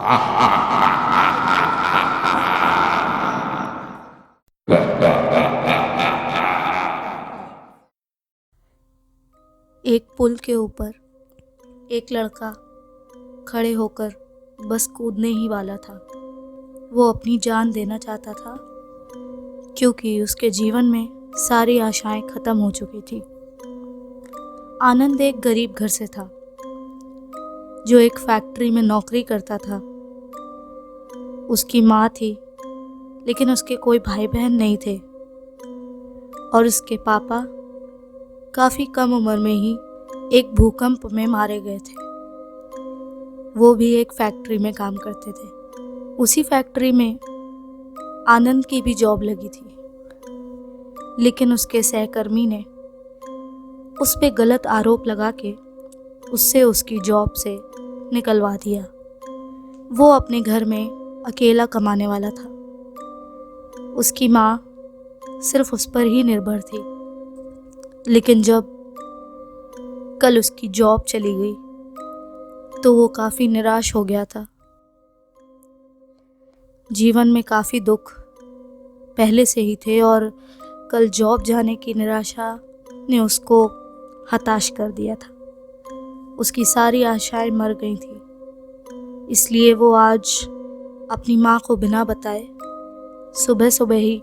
एक पुल के ऊपर एक लड़का खड़े होकर बस कूदने ही वाला था। वो अपनी जान देना चाहता था क्योंकि उसके जीवन में सारी आशाएं खत्म हो चुकी थी। आनंद एक गरीब घर से था जो एक फैक्ट्री में नौकरी करता था। उसकी माँ थी लेकिन उसके कोई भाई बहन नहीं थे और उसके पापा काफ़ी कम उम्र में ही एक भूकंप में मारे गए थे। वो भी एक फैक्ट्री में काम करते थे। उसी फैक्ट्री में आनंद की भी जॉब लगी थी, लेकिन उसके सहकर्मी ने उस पे गलत आरोप लगा के उससे उसकी जॉब से निकलवा दिया। वो अपने घर में अकेला कमाने वाला था। उसकी माँ सिर्फ उस पर ही निर्भर थी। लेकिन जब कल उसकी जॉब चली गई तो वो काफ़ी निराश हो गया था। जीवन में काफ़ी दुख पहले से ही थे और कल जॉब जाने की निराशा ने उसको हताश कर दिया था। उसकी सारी आशाएं मर गई थी। इसलिए वो आज अपनी माँ को बिना बताए सुबह सुबह ही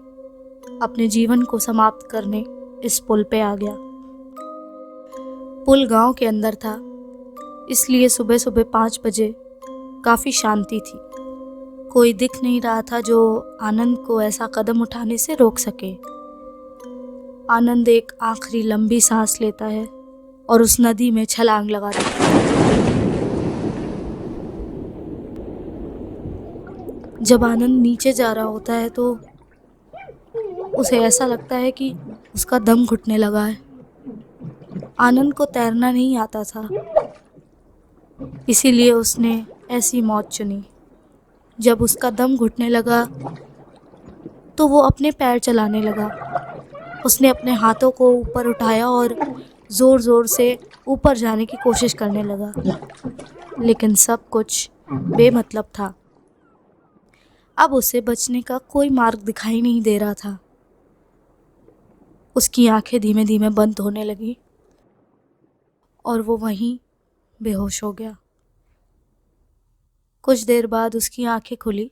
अपने जीवन को समाप्त करने इस पुल पे आ गया। पुल गांव के अंदर था, इसलिए सुबह सुबह 5 बजे काफ़ी शांति थी। कोई दिख नहीं रहा था जो आनंद को ऐसा कदम उठाने से रोक सके। आनंद एक आखिरी लंबी सांस लेता है और उस नदी में छलांग लगा देता है। जब आनंद नीचे जा रहा होता है तो उसे ऐसा लगता है कि उसका दम घुटने लगा है। आनंद को तैरना नहीं आता था, इसीलिए उसने ऐसी मौत चुनी। जब उसका दम घुटने लगा तो वो अपने पैर चलाने लगा। उसने अपने हाथों को ऊपर उठाया और ज़ोर ज़ोर से ऊपर जाने की कोशिश करने लगा, लेकिन सब कुछ बेमतलब था। अब उसे बचने का कोई मार्ग दिखाई नहीं दे रहा था। उसकी आंखें धीमे धीमे बंद होने लगी और वो वहीं बेहोश हो गया। कुछ देर बाद उसकी आंखें खुली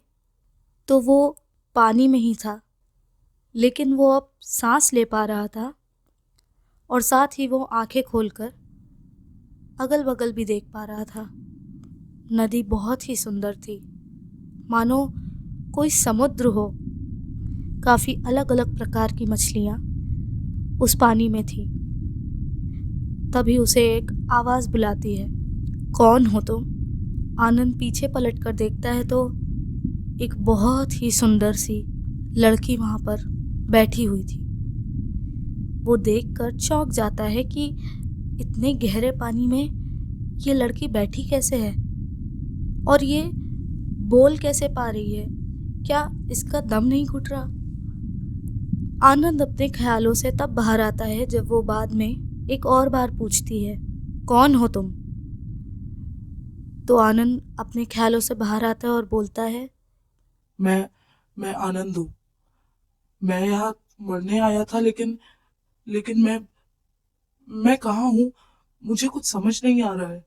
तो वो पानी में ही था, लेकिन वो अब सांस ले पा रहा था और साथ ही वो आंखें खोलकर अगल बगल भी देख पा रहा था। नदी बहुत ही सुंदर थी, मानो कोई समुद्र हो। काफ़ी अलग अलग प्रकार की मछलियाँ उस पानी में थी। तभी उसे एक आवाज़ बुलाती है, कौन हो तुम? आनंद पीछे पलट कर देखता है तो एक बहुत ही सुंदर सी लड़की वहाँ पर बैठी हुई थी। वो देखकर चौंक जाता है कि इतने गहरे पानी में ये लड़की बैठी कैसे है और ये बोल कैसे पा रही है? क्या इसका दम नहीं घुट रहा? आनंद अपने ख्यालों से तब बाहर आता है जब वो बाद में एक और बार पूछती है, कौन हो तुम? तो आनंद अपने ख्यालों से बाहर आता है और बोलता है, मैं आनंद हूँ। मैं यहाँ मरने आया था, लेकिन लेकिन मैं कहाँ हूँ? मुझे कुछ समझ नहीं आ रहा है।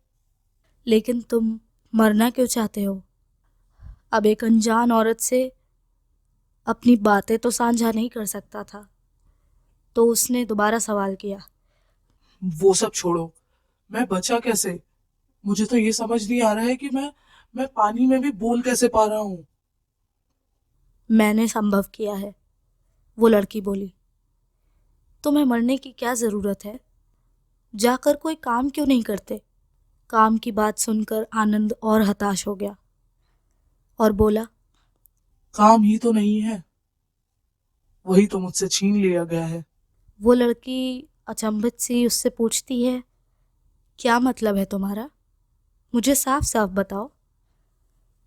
लेकिन तुम मरना क्यों चाहते हो? अब एक अनजान औरत से अपनी बातें तो साझा नहीं कर सकता था, तो उसने दोबारा सवाल किया। वो सब छोड़ो, मैं बचा कैसे? मुझे तो ये समझ नहीं आ रहा है कि मैं पानी में भी बोल कैसे पा रहा हूँ। मैंने संभव किया है, वो लड़की बोली। तुम्हें मरने की क्या ज़रूरत है? जाकर कोई काम क्यों नहीं करते? काम की बात सुनकर आनंद और हताश हो गया और बोला, काम ही तो नहीं है, वही तो मुझसे छीन लिया गया है। वो लड़की अचंभित सी उससे पूछती है, क्या मतलब है तुम्हारा? मुझे साफ साफ बताओ।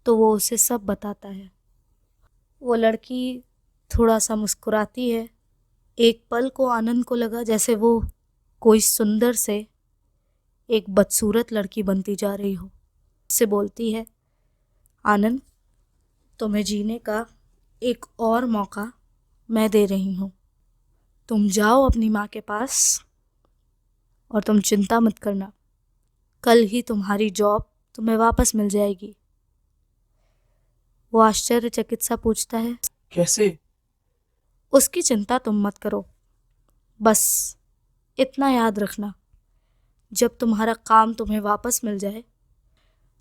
तो वो उसे सब बताता है। वो लड़की थोड़ा सा मुस्कुराती है। एक पल को आनंद को लगा जैसे वो कोई सुंदर से एक बदसूरत लड़की बनती जा रही हो। उससे बोलती है, आनंद, तुम्हें जीने का एक और मौका मैं दे रही हूँ। तुम जाओ अपनी माँ के पास और तुम चिंता मत करना, कल ही तुम्हारी जॉब तुम्हें वापस मिल जाएगी। वो आश्चर्यचकित सा पूछता है, कैसे? उसकी चिंता तुम मत करो, बस इतना याद रखना, जब तुम्हारा काम तुम्हें वापस मिल जाए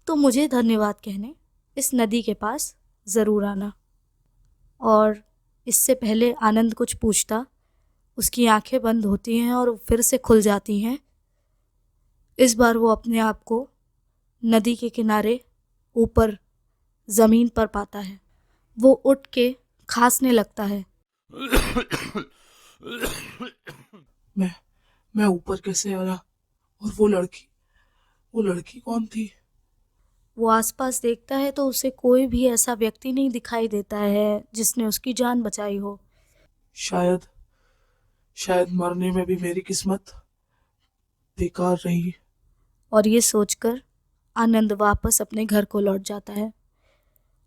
तो मुझे धन्यवाद कहने इस नदी के पास ज़रूर आना। और इससे पहले आनंद कुछ पूछता, उसकी आंखें बंद होती हैं और फिर से खुल जाती हैं। इस बार वो अपने आप को नदी के किनारे ऊपर ज़मीन पर पाता है। वो उठ के खांसने लगता है। मैं ऊपर कैसे आया? और वो लड़की कौन थी? वो आसपास देखता है तो उसे कोई भी ऐसा व्यक्ति नहीं दिखाई देता है जिसने उसकी जान बचाई हो। शायद मरने में भी मेरी किस्मत बेकार रही। और ये सोचकर आनंद वापस अपने घर को लौट जाता है।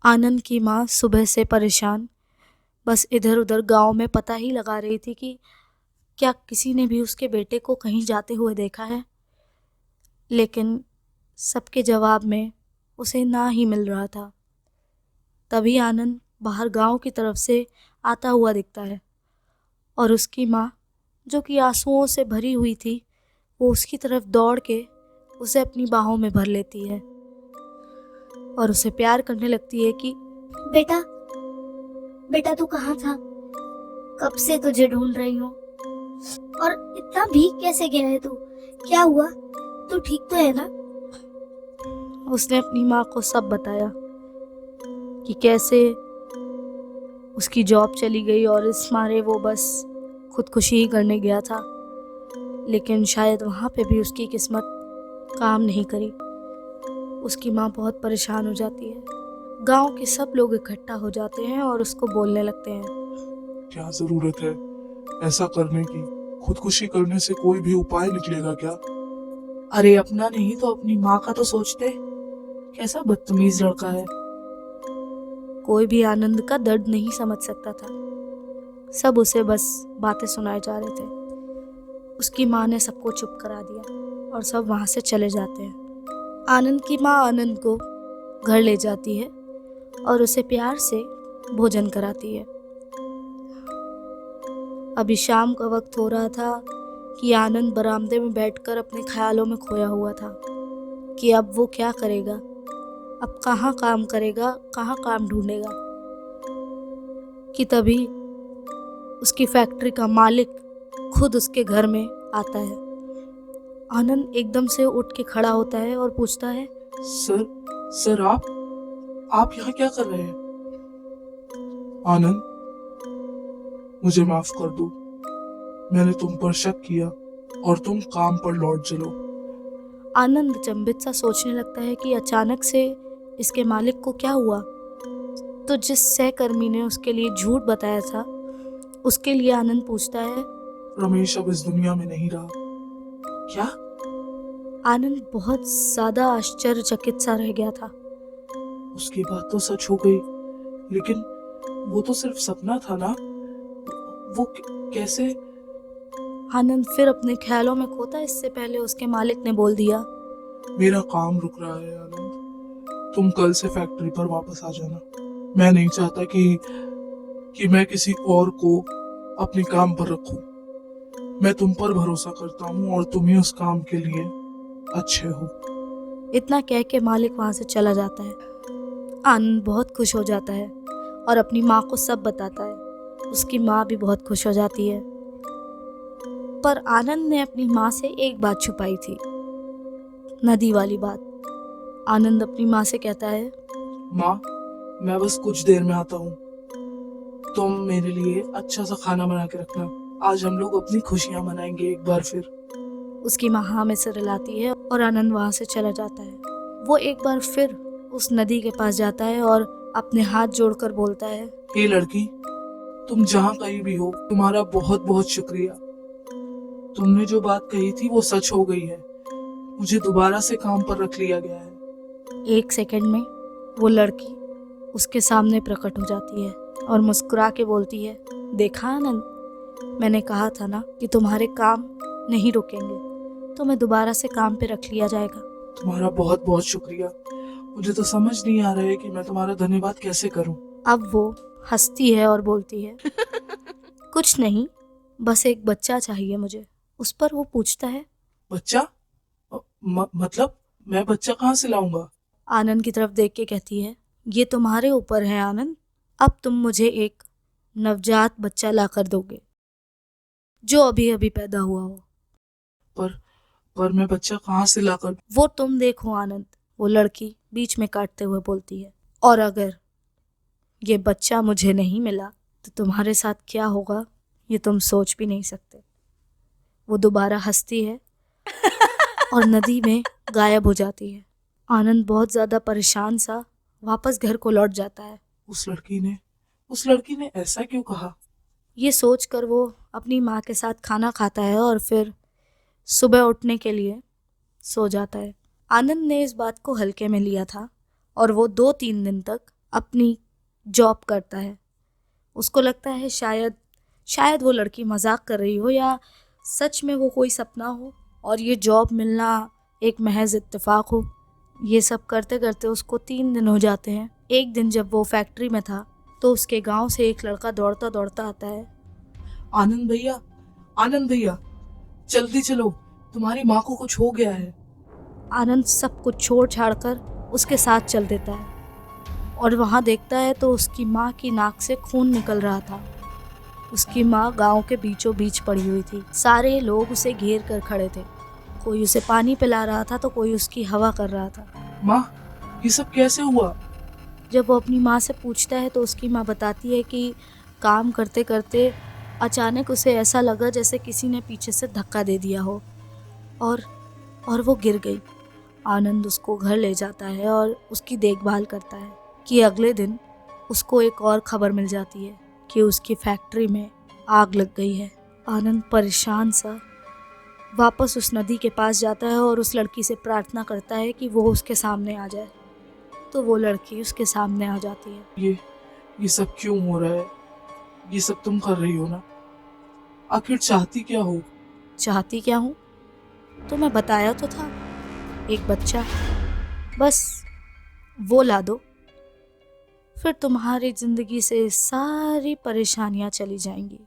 आनंद की माँ सुबह से परेशान बस इधर उधर गांव में पता ही लगा रही थी कि क्या किसी ने भी उसके बेटे को कहीं जाते हुए देखा है, लेकिन सबके जवाब में उसे ना ही मिल रहा था। तभी आनंद बाहर गांव की तरफ से आता हुआ दिखता है और उसकी माँ, जो कि आंसुओं से भरी हुई थी, वो उसकी तरफ दौड़ के उसे अपनी बाहों में भर लेती है और उसे प्यार करने लगती है कि बेटा, बेटा तू कहाँ था? कब से तुझे ढूंढ रही हूँ। और इतना भीग कैसे गया है तू? क्या हुआ? तू ठीक तो है ना? उसने अपनी माँ को सब बताया कि कैसे उसकी जॉब चली गई और इस मारे वो बस खुदकुशी ही करने गया था, लेकिन शायद वहाँ पे भी उसकी किस्मत काम नहीं करी। उसकी माँ बहुत परेशान हो जाती है। गांव के सब लोग इकट्ठा हो जाते हैं और उसको बोलने लगते हैं, क्या जरूरत है ऐसा करने की? खुदकुशी करने से कोई भी उपाय निकलेगा क्या? अरे अपना नहीं तो अपनी माँ का तो सोचते। कैसा बदतमीज लड़का है। कोई भी आनंद का दर्द नहीं समझ सकता था। सब उसे बस बातें सुनाए जा रहे थे। उसकी माँ ने सबको चुप करा दिया और सब वहाँ से चले जाते हैं। आनंद की माँ आनंद को घर ले जाती है और उसे प्यार से भोजन कराती है। अभी शाम का वक्त हो रहा था कि आनंद बरामदे में बैठकर अपने ख्यालों में खोया हुआ था कि अब वो क्या करेगा, अब कहाँ काम करेगा, कहाँ काम ढूंढेगा। कि तभी उसकी फैक्ट्री का मालिक खुद उसके घर में आता है। आनंद एकदम से उठ के खड़ा होता है और पूछता है, सर आप यहाँ क्या कर रहे हैं? आनंद, मुझे माफ कर दो। मैंने तुम पर शक किया और तुम काम पर लौट चलो। आनंद चंभित सा सोचने लगता है कि अचानक से इसके मालिक को क्या हुआ। तो जिस सहकर्मी ने उसके लिए झूठ बताया था, उसके लिए आनंद पूछता है, रमेश अब इस दुनिया में नहीं रहा क्या? आनंद बहुत ज्यादा आश्चर्यचकित सा रह गया था। उसकी बात तो सच हो गई, लेकिन वो तो सिर्फ सपना था ना। वो कैसे? आनंद फिर अपने ख्यालों में खोता, इससे पहले उसके मालिक ने बोल दिया, मेरा काम रुक रहा है आनंद, तुम कल से फैक्ट्री पर वापस आ जाना। मैं नहीं चाहता कि मैं किसी और को अपने काम पर रखूं। मैं तुम पर भरोसा करता हूँ और तुम ही उस काम के लिए अच्छे हो। इतना कह के मालिक वहां से चला जाता है। आनंद बहुत खुश हो जाता है और अपनी माँ को सब बताता है। उसकी माँ भी बहुत खुश हो जाती है। पर आनंद ने अपनी माँ से एक बात छुपाई थी, नदी वाली बात। आनंद अपनी माँ से कहता है, माँ, मैं बस कुछ देर में आता हूँ। तुम मेरे लिए अच्छा सा खाना बना के रखना। आज हम लोग अपनी खुशियाँ मनाएंगे एक बार फिर। उसकी माँ हाँ में सिर हिलाती है और आनंद वहाँ से चला जाता है। वो एक बार फिर उस नदी के पास जाता है और अपने हाथ जोड़कर बोलता है, हे लड़की, तुम जहाँ कहीं भी हो, तुम्हारा बहुत बहुत शुक्रिया। तुमने जो बात कही थी वो सच हो गई है। मुझे दोबारा से काम पर रख लिया गया है। 1 सेकंड में वो लड़की उसके सामने प्रकट हो जाती है और मुस्कुरा के बोलती है, देखा आनंद, मैंने कहा था ना कि तुम्हारे काम नहीं रुकेंगे, तुम्हें दोबारा से काम पे रख लिया जाएगा। तुम्हारा बहुत बहुत शुक्रिया। मुझे तो समझ नहीं आ रहा है कि मैं तुम्हारा धन्यवाद कैसे करूं। अब वो हंसती है और बोलती है, कुछ नहीं, बस एक बच्चा चाहिए मुझे। उस पर वो पूछता है, बच्चा? मतलब मैं बच्चा कहाँ से लाऊंगा? आनंद की तरफ देख के कहती है, ये तुम्हारे ऊपर है आनंद, अब तुम मुझे एक नवजात बच्चा ला कर दोगे जो अभी अभी पैदा हुआ हो। पर मैं बच्चा कहाँ से लाकर? वो तुम देखो आनंद, वो लड़की बीच में काटते हुए बोलती है, और अगर ये बच्चा मुझे नहीं मिला तो तुम्हारे साथ क्या होगा ये तुम सोच भी नहीं सकते। वो दोबारा हंसती है और नदी में गायब हो जाती है। आनंद बहुत ज्यादा परेशान सा वापस घर को लौट जाता है। उस लड़की ने ऐसा क्यों कहा? ये सोचकर वो अपनी माँ के साथ खाना खाता है और फिर सुबह उठने के लिए सो जाता है। आनंद ने इस बात को हल्के में लिया था और वो 2-3 दिन तक अपनी जॉब करता है। उसको लगता है शायद वो लड़की मजाक कर रही हो या सच में वो कोई सपना हो और ये जॉब मिलना एक महज इत्तेफाक हो। ये सब करते करते उसको 3 दिन हो जाते हैं। एक दिन जब वो फैक्ट्री में था तो उसके गांव से एक लड़का दौड़ता दौड़ता आता है। आनंद भैया, जल्दी चलो, तुम्हारी माँ को कुछ हो गया है। आनंद सब कुछ छोड़ छाड़ कर उसके साथ चल देता है और वहाँ देखता है तो उसकी माँ की नाक से खून निकल रहा था। उसकी माँ गांव के बीचों बीच पड़ी हुई थी। सारे लोग उसे घेर कर खड़े थे। कोई उसे पानी पिला रहा था तो कोई उसकी हवा कर रहा था। माँ, ये सब कैसे हुआ? जब वो अपनी माँ से पूछता है तो उसकी माँ बताती है कि काम करते करते अचानक उसे ऐसा लगा जैसे किसी ने पीछे से धक्का दे दिया हो और वो गिर गई। आनंद उसको घर ले जाता है और उसकी देखभाल करता है कि अगले दिन उसको एक और खबर मिल जाती है कि उसकी फैक्ट्री में आग लग गई है। आनंद परेशान सा वापस उस नदी के पास जाता है और उस लड़की से प्रार्थना करता है कि वो उसके सामने आ जाए। तो वो लड़की उसके सामने आ जाती है। ये सब क्यों हो रहा है? ये सब तुम कर रही हो ना? आखिर चाहती क्या हो? चाहती क्या हूँ तो मैं बताया तो था, एक बच्चा, बस वो ला दो, फिर तुम्हारी जिंदगी से सारी परेशानियां चली जाएंगी।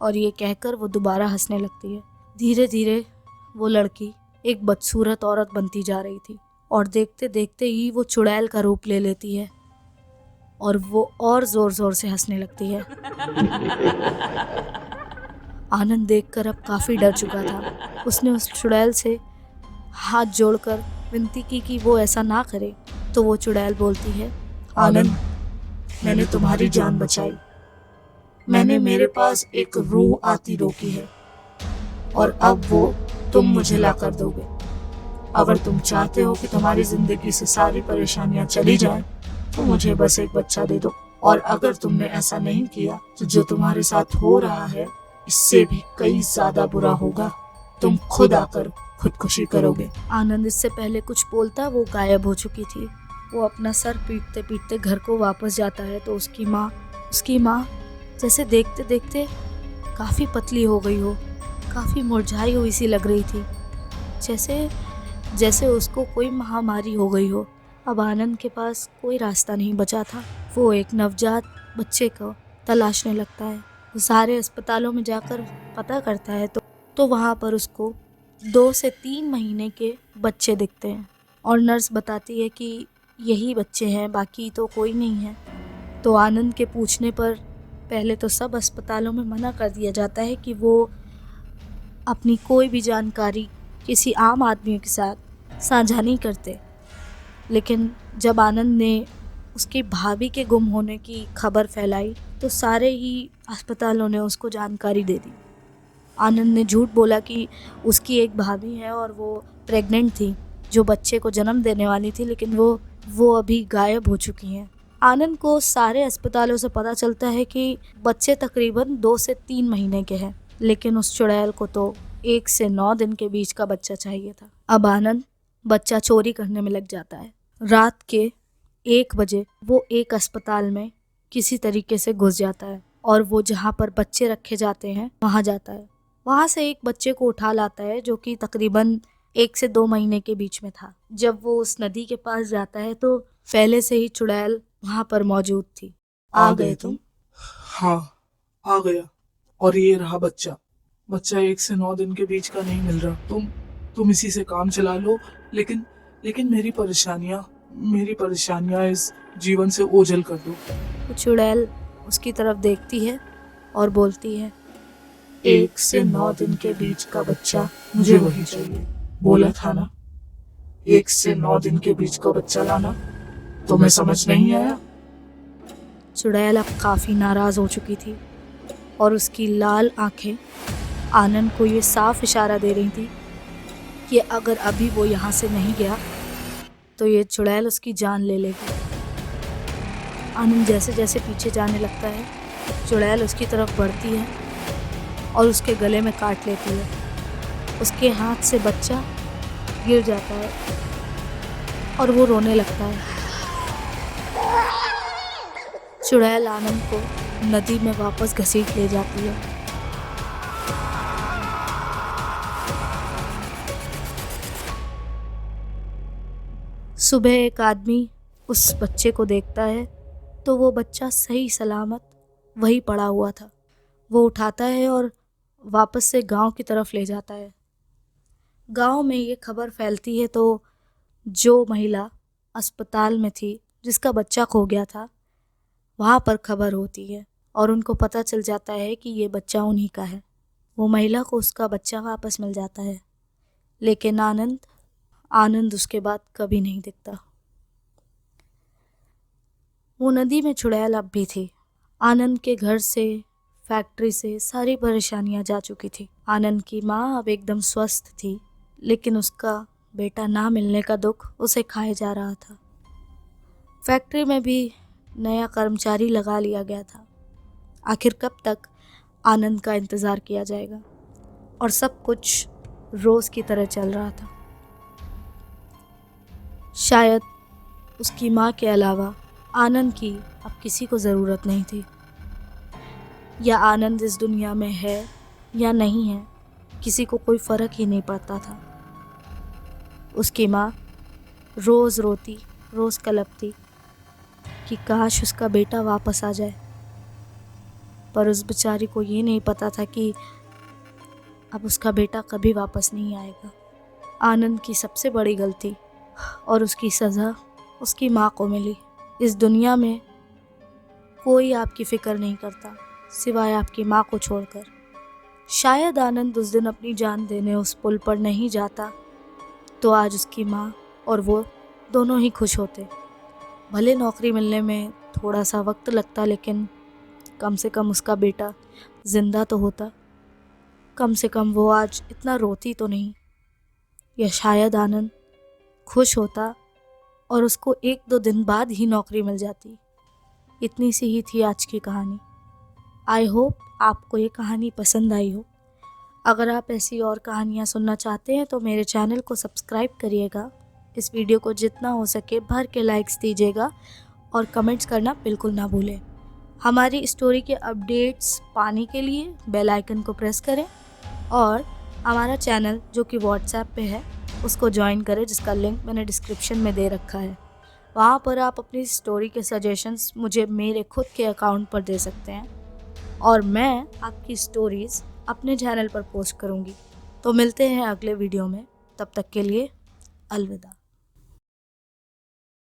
और ये कहकर वो दोबारा हंसने लगती है। धीरे धीरे वो लड़की एक बदसूरत औरत बनती जा रही थी और देखते देखते ही वो चुड़ैल का रूप ले लेती है और वो और जोर जोर से हंसने लगती है। आनंद देखकर अब काफी डर चुका था। उसने उस चुड़ैल से हाथ जोड़कर विनती की कि वो ऐसा ना करे। तो वो चुड़ैल बोलती है, आनंद, मैंने तुम्हारी जान बचाई। मैंने मेरे पास एक रूह आती रोकी है और अब वो तुम मुझे ला कर दोगे। अगर तुम चाहते हो कि तुम्हारी जिंदगी से सारी परेशानियां चली जाएं, तो मुझे बस एक बच्चा दे दो। और अगर तुमने ऐसा नहीं किया तो जो तुम्हारे साथ हो रहा है इससे भी कई ज्यादा बुरा होगा। तुम खुद आकर खुदकुशी करोगे। आनंद इससे पहले कुछ बोलता वो गायब हो चुकी थी। वो अपना सर पीटते पीटते घर को वापस जाता है तो उसकी माँ जैसे देखते देखते काफी पतली हो गई हो, काफी मुरझाई हुई सी लग रही थी, जैसे उसको कोई महामारी हो गई हो। अब आनंद के पास कोई रास्ता नहीं बचा था। वो एक नवजात बच्चे को तलाशने लगता है। वो सारे अस्पतालों में जाकर पता करता है तो वहाँ पर उसको 2 से 3 महीने के बच्चे दिखते हैं और नर्स बताती है कि यही बच्चे हैं, बाकी तो कोई नहीं है। तो आनंद के पूछने पर पहले तो सब अस्पतालों में मना कर दिया जाता है कि वो अपनी कोई भी जानकारी किसी आम आदमी के साथ साझा नहीं करते। लेकिन जब आनंद ने उसकी भाभी के गुम होने की खबर फैलाई तो सारे ही अस्पतालों ने उसको जानकारी दे दी। आनंद ने झूठ बोला कि उसकी एक भाभी है और वो प्रेग्नेंट थी, जो बच्चे को जन्म देने वाली थी, लेकिन वो अभी गायब हो चुकी हैं। आनंद को सारे अस्पतालों से पता चलता है कि बच्चे तकरीबन 2 से 3 महीने के हैं, लेकिन उस चुड़ैल को तो 1 से 9 दिन के बीच का बच्चा चाहिए था। अब आनंद बच्चा चोरी करने में लग जाता है। रात के 1 बजे वो एक अस्पताल में किसी तरीके से घुस जाता है और वो जहाँ पर बच्चे रखे जाते हैं वहाँ जाता है। वहाँ से एक बच्चे को उठा लाता है जो कि तकरीबन 1 से 2 महीने के बीच में था। जब वो उस नदी के पास जाता है तो पहले से ही चुड़ैल वहाँ पर मौजूद थी। आ गए तुम? हाँ, आ गया। और ये रहा बच्चा। बच्चा 1 से 9 दिन के बीच का नहीं मिल रहा। तुम इसी से काम चला लो, लेकिन मेरी परेशानियां इस जीवन से ओझल कर दो। तो चुड़ैल उसकी तरफ देखती है और बोलती है, 1 से 9 दिन के बीच का बच्चा मुझे वही चाहिए। बोला था ना, 1 से 9 दिन के बीच का बच्चा लाना। तुम्हें समझ नहीं आया? चुड़ैल अब काफ़ी नाराज़ हो चुकी थी और उसकी लाल आंखें आनंद को ये साफ इशारा दे रही थी कि अगर अभी वो यहाँ से नहीं गया तो ये चुड़ैल उसकी जान ले लेगी। आनंद जैसे जैसे पीछे जाने लगता है, चुड़ैल उसकी तरफ बढ़ती है और उसके गले में काट लेती है। उसके हाथ से बच्चा गिर जाता है और वो रोने लगता है। चुड़ैल आनंद को नदी में वापस घसीट ले जाती है। सुबह एक आदमी उस बच्चे को देखता है तो वो बच्चा सही सलामत वही पड़ा हुआ था। वो उठाता है और वापस से गांव की तरफ ले जाता है। गांव में ये खबर फैलती है तो जो महिला अस्पताल में थी जिसका बच्चा खो गया था वहाँ पर खबर होती है और उनको पता चल जाता है कि ये बच्चा उन्हीं का है। वो महिला को उसका बच्चा वापस मिल जाता है, लेकिन आनंद उसके बाद कभी नहीं दिखता। वो नदी में चुड़ैल अब भी थी। आनंद के घर से, फैक्ट्री से सारी परेशानियां जा चुकी थी। आनंद की माँ अब एकदम स्वस्थ थी, लेकिन उसका बेटा ना मिलने का दुख उसे खाए जा रहा था। फैक्ट्री में भी नया कर्मचारी लगा लिया गया था। आखिर कब तक आनंद का इंतज़ार किया जाएगा? और सब कुछ रोज़ की तरह चल रहा था। शायद उसकी माँ के अलावा आनंद की अब किसी को ज़रूरत नहीं थी, या आनंद इस दुनिया में है या नहीं है किसी को कोई फ़र्क ही नहीं पड़ता था। उसकी माँ रोज़ रोती, रोज़ कलपती कि काश उसका बेटा वापस आ जाए, पर उस बेचारी को ये नहीं पता था कि अब उसका बेटा कभी वापस नहीं आएगा। आनंद की सबसे बड़ी गलती और उसकी सज़ा उसकी माँ को मिली। इस दुनिया में कोई आपकी फ़िक्र नहीं करता सिवाय आपकी माँ को छोड़कर। शायद आनंद उस दिन अपनी जान देने उस पुल पर नहीं जाता तो आज उसकी माँ और वो दोनों ही खुश होते। भले नौकरी मिलने में थोड़ा सा वक्त लगता, लेकिन कम से कम उसका बेटा ज़िंदा तो होता। कम से कम वो आज इतना रोती तो नहीं। या शायद आनंद खुश होता और उसको 1-2 दिन बाद ही नौकरी मिल जाती। इतनी सी ही थी आज की कहानी। आई होप आपको ये कहानी पसंद आई हो। अगर आप ऐसी और कहानियाँ सुनना चाहते हैं तो मेरे चैनल को सब्सक्राइब करिएगा। इस वीडियो को जितना हो सके भर के लाइक्स दीजिएगा और कमेंट्स करना बिल्कुल ना भूलें। हमारी स्टोरी के अपडेट्स पाने के लिए बेल आइकन को प्रेस करें और हमारा चैनल जो कि व्हाट्सएप पे है उसको ज्वाइन करें, जिसका लिंक मैंने डिस्क्रिप्शन में दे रखा है। वहाँ पर आप अपनी स्टोरी के सजेशंस मुझे मेरे खुद के अकाउंट पर दे सकते हैं और मैं आपकी स्टोरीज़ अपने चैनल पर पोस्ट करूँगी। तो मिलते हैं अगले वीडियो में, तब तक के लिए अलविदा।